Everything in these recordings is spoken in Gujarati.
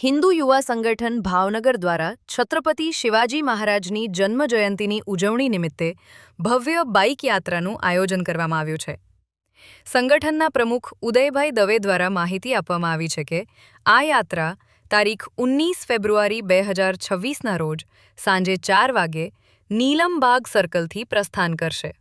હિન્દુ યુવા સંગઠન ભાવનગર દ્વારા છત્રપતિ શિવાજી મહારાજની જન્મ જયંતિની ઉજવણી નિમિત્તે ભવ્ય બાઇક યાત્રાનું આયોજન કરવામાં આવ્યું છે. સંગઠનના પ્રમુખ ઉદયભાઈ દવે દ્વારા માહિતી આપવામાં આવી છે કે આ યાત્રા તારીખ 19 ફેબ્રુઆરી 2026ના રોજ સાંજે 4 વાગે નીલમબાગ સર્કલથી પ્રસ્થાન કરશે.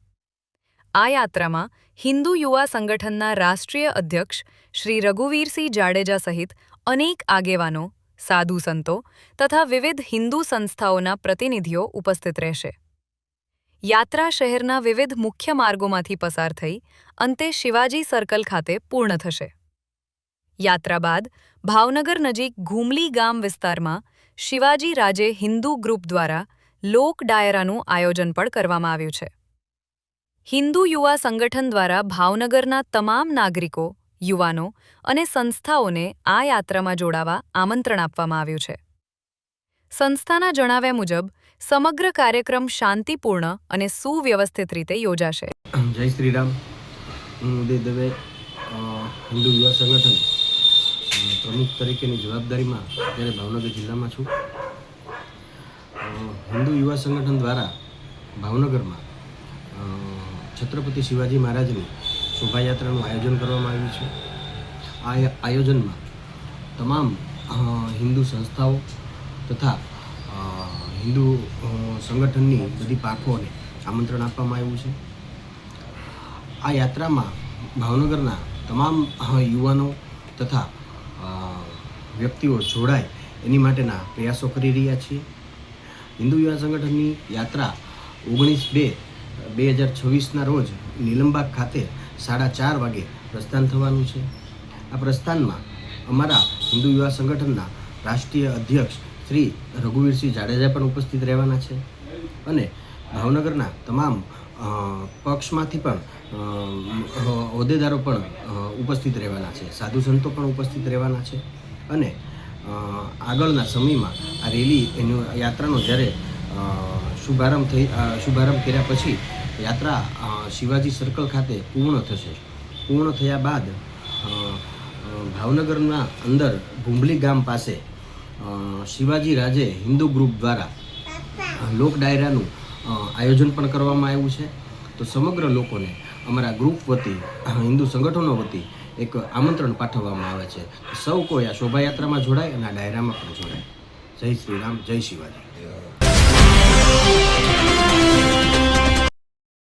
આ યાત્રામાં હિન્દુ યુવા સંગઠનના રાષ્ટ્રીય અધ્યક્ષ શ્રી રઘુવીરસિંહ જાડેજા સહિત અનેક આગેવાનો, સાધુ સંતો તથા વિવિધ હિન્દુ સંસ્થાઓના પ્રતિનિધિઓ ઉપસ્થિત રહેશે. યાત્રા શહેરના વિવિધ મુખ્ય માર્ગોમાંથી પસાર થઈ અંતે શિવાજી સર્કલ ખાતે પૂર્ણ થશે. યાત્રા બાદ ભાવનગર નજીક ઘુમલી ગામ વિસ્તારમાં શિવાજી રાજે હિન્દુ ગ્રુપ દ્વારા લોક ડાયરાનું આયોજન પણ કરવામાં આવ્યું છે. હિન્દુ યુવા સંગઠન દ્વારા ભાવનગરના તમામ નાગરિકો, યુવાનો અને સંસ્થાઓને આ યાત્રામાં જોડાવા આમંત્રણ આપવામાં આવ્યું છે. સંસ્થાના જણાવ્યા મુજબ સમગ્ર કાર્યક્રમ શાંતિપૂર્ણ અને સુવ્યવસ્થિત રીતે યોજાશે. જય શ્રી રામ. હું ઉદય દવે, હિન્દુ યુવા સંગઠન પ્રમુખ તરીકેની જવાબદારીમાં અત્યારે ભાવનગર જિલ્લામાં છું. હિન્દુ યુવા સંગઠન દ્વારા ભાવનગરમાં છત્રપતિ શિવાજી મહારાજની શોભાયાત્રાનું આયોજન કરવામાં આવ્યું છે. આ આયોજનમાં તમામ હિન્દુ સંસ્થાઓ તથા હિન્દુ સંગઠનની બધી પાંખોને આમંત્રણ આપવામાં આવ્યું છે. આ યાત્રામાં ભાવનગરના તમામ યુવાનો તથા વ્યક્તિઓ જોડાય એની માટેના પ્રયાસો કરી રહ્યા છીએ. હિન્દુ યુવા સંગઠનની યાત્રા 19/2/2026ના રોજ નીલમબાગ ખાતે 4:30 વાગે પ્રસ્થાન થવાનું છે. આ પ્રસ્થાનમાં અમારા હિન્દુ યુવા સંગઠનના રાષ્ટ્રીય અધ્યક્ષ શ્રી રઘુવીરસિંહ જાડેજા પણ ઉપસ્થિત રહેવાના છે અને ભાવનગરના તમામ પક્ષમાંથી પણ હોદ્દેદારો પણ ઉપસ્થિત રહેવાના છે, સાધુ સંતો પણ ઉપસ્થિત રહેવાના છે અને આગળના સમયમાં આ રેલી યાત્રાનો જ્યારે શુભારંભ કર્યા પછી યાત્રા શિવાજી સર્કલ ખાતે પૂર્ણ થશે. પૂર્ણ થયા બાદ ભાવનગરના અંદર ઘુમલી ગામ પાસે શિવાજી રાજે હિન્દુ ગ્રુપ દ્વારા લોક ડાયરાનું આયોજન પણ કરવામાં આવ્યું છે. તો સમગ્ર લોકોને અમારા ગ્રુપ વતી, હિન્દુ સંગઠનો વતી એક આમંત્રણ પાઠવવામાં આવે છે. સૌ કોઈ આ શોભાયાત્રામાં જોડાય અને આ ડાયરામાં પણ જોડાય. જય શ્રી રામ, જય શિવાજી.